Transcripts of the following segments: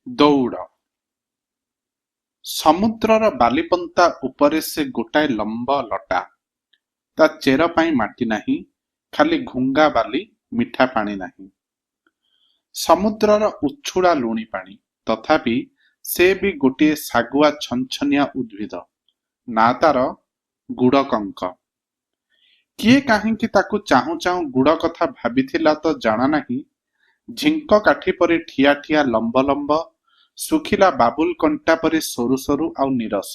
ଦୌଡ଼। ସମୁଦ୍ରର ବାଲିପନ୍ତା ଉପରେ ସେ ଗୋଟାଏ ଲମ୍ବ ଲଟା। ତା ଚେର ପାଇଁ ମାଟି ନାହିଁ, ଖାଲି ଘୁଙ୍ଗା ବାଲି, ମିଠା ପାଣି ନାହିଁ। ସମୁଦ୍ରର ଉଛୁଳା ଲୁଣି ପାଣି, ତଥାପି ସେ ବି ଗୋଟିଏ ଶାଗୁଆ ଛନଛନିଆ ଉଦ୍ଭିଦ। ନା ତାର ଗୁଡ଼କଙ୍କ। କିଏ କାହିଁକି ତାକୁ ଚାହୁଁ ଚାହୁଁ ଗୁଡ଼ କଥା ଭାବିଥିଲା ତ ଜଣା ନାହିଁ। ଝିଙ୍କ କାଠି ପରି ଠିଆ ଠିଆ ଲମ୍ବ ଲମ୍ବ, ଶୁଖିଲା ବାବୁଲ କଣ୍ଟା ପରି ସରୁ ସରୁ ଆଉ ନିରସ।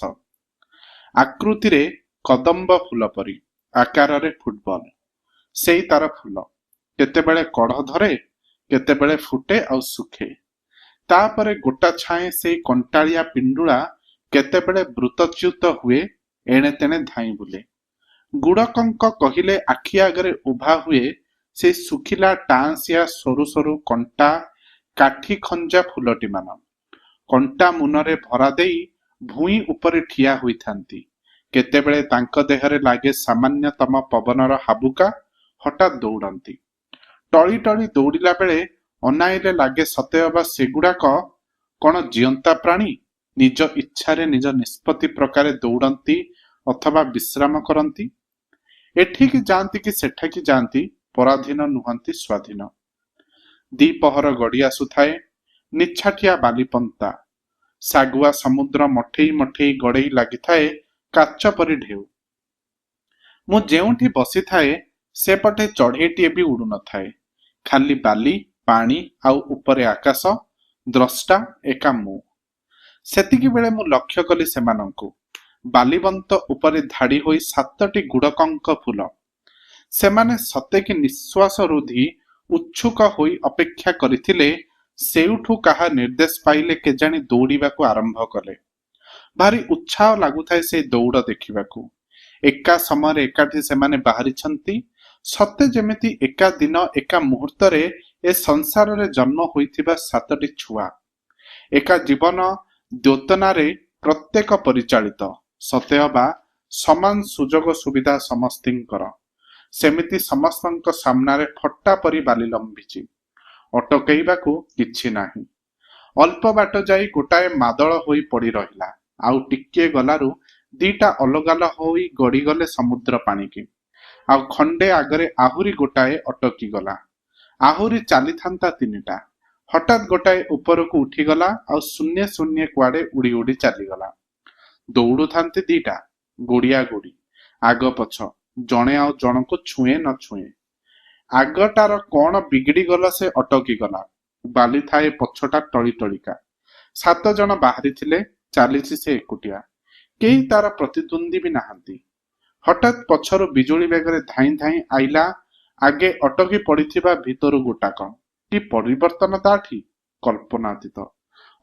ଆକୃତିରେ କଦମ୍ବ ଫୁଲ ପରି, ଆକାରରେ ଫୁଟବଲ। ସେଇ ତାର ଫୁଲ। କେତେବେଳେ କଢ଼ ଧରେ, କେତେବେଳେ ଫୁଟେ ଆଉ ଶୁଖେ। ତାପରେ ଗୋଟା ଛାଏଁ ସେଇ କଣ୍ଟାଳିଆ ପିଣ୍ଡୁଳା କେତେବେଳେ ବୃତ୍ତଚ୍ୟୁତ ହୁଏ, ଏଣେ ତେଣେ ଧାଇଁ ବୁଲେ। ଗୁଡ଼କଙ୍କ କହିଲେ ଆଖି ଆଗରେ ଉଭା ହୁଏ ସେଇ ଶୁଖିଲା ଟାଁସିଆ ସରୁ ସରୁ କଣ୍ଟା କାଠି ଖଞ୍ଜା ଫୁଲଟିମାନ। କଣ୍ଟା ମୁନରେ ଭରା ଦେଇ ଭୂଇଁ ଉପରେ ଠିଆ ହୋଇଥାନ୍ତି। କେତେବେଳେ ତାଙ୍କ ଦେହରେ ଲାଗେ ସାମାନ୍ୟତମ ପବନର ହାବୁକା, ହଠାତ୍ ଦୌଡ଼ନ୍ତି। ଟଳି ଟଳି ଦୌଡ଼ିଲା ବେଳେ ଅନାଇଲେ ଲାଗେ ସତେଅବା ସେଗୁଡ଼ାକ କ'ଣ ଜିଅନ୍ତା ପ୍ରାଣୀ, ନିଜ ଇଚ୍ଛାରେ ନିଜ ନିଷ୍ପତ୍ତି ପ୍ରକାରେ ଦୌଡ଼ନ୍ତି ଅଥବା ବିଶ୍ରାମ କରନ୍ତି। ଏଠିକି ଯାଆନ୍ତି କି ସେଠାକି ଯାଆନ୍ତି, ପରାଧୀନ ନୁହନ୍ତି, ସ୍ୱାଧୀନ। ଦ୍ୱିପହର ଗଡ଼ି ଆସୁଥାଏ। ନିଛାଟିଆ ବାଲିପନ୍ତା, ଶାଗୁଆ ସମୁଦ୍ର ମଠେଇ ମଠେଇ ଗଡ଼େଇ ଲାଗିଥାଏ କାଚ ପରି ଢେଉ। ମୁଁ ଯେଉଁଠି ବସିଥାଏ ସେପଟେ ଚଢ଼େଇଟିଏ ବି ଉଡ଼ୁନଥାଏ। ଖାଲି ବାଲି, ପାଣି ଆଉ ଉପରେ ଆକାଶ। ଦ୍ରଷ୍ଟା ଏକା ମୁଁ। ସେତିକିବେଳେ ମୁଁ ଲକ୍ଷ୍ୟ କଲି ସେମାନଙ୍କୁ। ବାଲିବନ୍ତ ଉପରେ ଧାଡ଼ି ହୋଇ 7ଟି ଗୁଡ଼କଙ୍କ ଫୁଲ। ସେମାନେ ସତେକି ନିଶ୍ୱାସ ରୁନ୍ଧି ଉତ୍ସୁକ ହୋଇ ଅପେକ୍ଷା କରିଥିଲେ। ସେଇଠୁ କାହା ନିର୍ଦ୍ଦେଶ ପାଇଲେ କେଜାଣି ଦୌଡ଼ିବାକୁ ଆରମ୍ଭ କଲେ। ଭାରି ଉତ୍ସାହ ଲାଗୁଥାଏ ସେଇ ଦୌଡ଼ ଦେଖିବାକୁ। ଏକା ସମୟରେ ଏକାଠି ସେମାନେ ବାହାରିଛନ୍ତି, ସତେ ଯେମିତି ଏକା ଦିନ ଏକା ମୁହୂର୍ତ୍ତରେ ଏ ସଂସାରରେ ଜନ୍ମ ହୋଇଥିବା 7ଟି ଛୁଆ। ଏକା ଜୀବନ ଦ୍ୟୋତନାରେ ପ୍ରତ୍ୟେକ ପରିଚାଳିତ। ସତେଅବା ସମାନ ସୁଯୋଗ ସୁବିଧା ସମସ୍ତିଙ୍କର। ସେମିତି ସମସ୍ତଙ୍କ ସାମ୍ନାରେ ଫଟା ପରି ବାଲି ଲମ୍ବିଛି। ଅଟକେଇବାକୁ କିଛି ନାହିଁ। ଅଳ୍ପ ବାଟ ଯାଇ ଗୋଟାଏ ମାଦଳ ହୋଇ ପଡ଼ି ରହିଲା। ଆଉ ଟିକିଏ ଗଲାରୁ ଦିଟା ଅଲଗା ହୋଇ ଗଡ଼ିଗଲେ ସମୁଦ୍ର ପାଣିକି। ଆଉ ଖଣ୍ଡେ ଆଗରେ ଆହୁରି ଗୋଟାଏ ଅଟକିଗଲା। ଆହୁରି ଚାଲିଥାନ୍ତା 3ଟା। ହଠାତ୍ ଗୋଟାଏ ଉପରକୁ ଉଠିଗଲା ଆଉ ଶୂନ୍ୟେ ଶୂନ୍ୟେ କୁଆଡ଼େ ଉଡ଼ି ଉଡ଼ି ଚାଲିଗଲା। ଦୌଡ଼ୁଥାନ୍ତି 2ଟା, ଗୋଡ଼ିଆ ଗୋଡ଼ି, ଆଗ ପଛ, ଜଣେ ଆଉ ଜଣକୁ ଛୁଏଁ ନ ଛୁଏଁ। ଆଗଟାର କ'ଣ ବିଗିଡ଼ିଗଲା, ସେ ଅଟକିଗଲା। ବାଲି ଥାଏ ପଛଟା ଟଳି ଟଳିକା। 7 ଜଣ ବାହାରିଥିଲେ, ଚାଲିଛି ସେ ଏକୁଟିଆ। କେହି ତାର ପ୍ରତିଦ୍ୱନ୍ଦ୍ୱୀ ବି ନାହାନ୍ତି। ହଠାତ୍ ପଛରୁ ବିଜୁଳି ବେଗରେ ଧାଇଁ ଧାଇଁ ଆଇଲା ଆଗେ ଅଟକି ପଡ଼ିଥିବା ଭିତରୁ ଗୋଟାକ। କି ପରିବର୍ତ୍ତନ ତାଠି, କଳ୍ପନାତୀତ।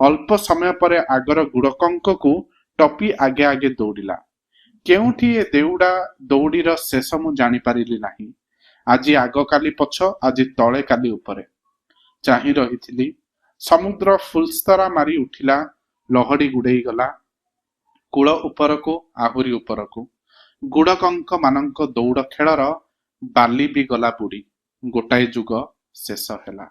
ଅଳ୍ପ ସମୟ ପରେ ଆଗର ଗୁଡ଼କଙ୍କକୁ ଟପି ଆଗେ ଆଗେ ଦୌଡ଼ିଲା। କେଉଁଠି ଏ ଦୌଡ଼ିର ଶେଷ ମୁଁ ଜାଣିପାରିଲି ନାହିଁ। ଆଜି ଆଗ କାଲି ପଛ, ଆଜି ତଳେ କାଲି ଉପରେ। ଚାହିଁ ରହିଥିଲି। ସମୁଦ୍ର ଫୁଲସ୍ତରା ମାରି ଉଠିଲା, ଲହଡ଼ି ଗୁଡ଼େଇ ଗଲା କୂଳ ଉପରକୁ, ଆହୁରି ଉପରକୁ। ଗୁଡ଼କଙ୍କ ମାନଙ୍କ ଦୌଡ଼ ଖେଳର ବାଲି ବି ଗଲା ବୁଡ଼ି। ଗୋଟାଏ ଯୁଗ ଶେଷ ହେଲା।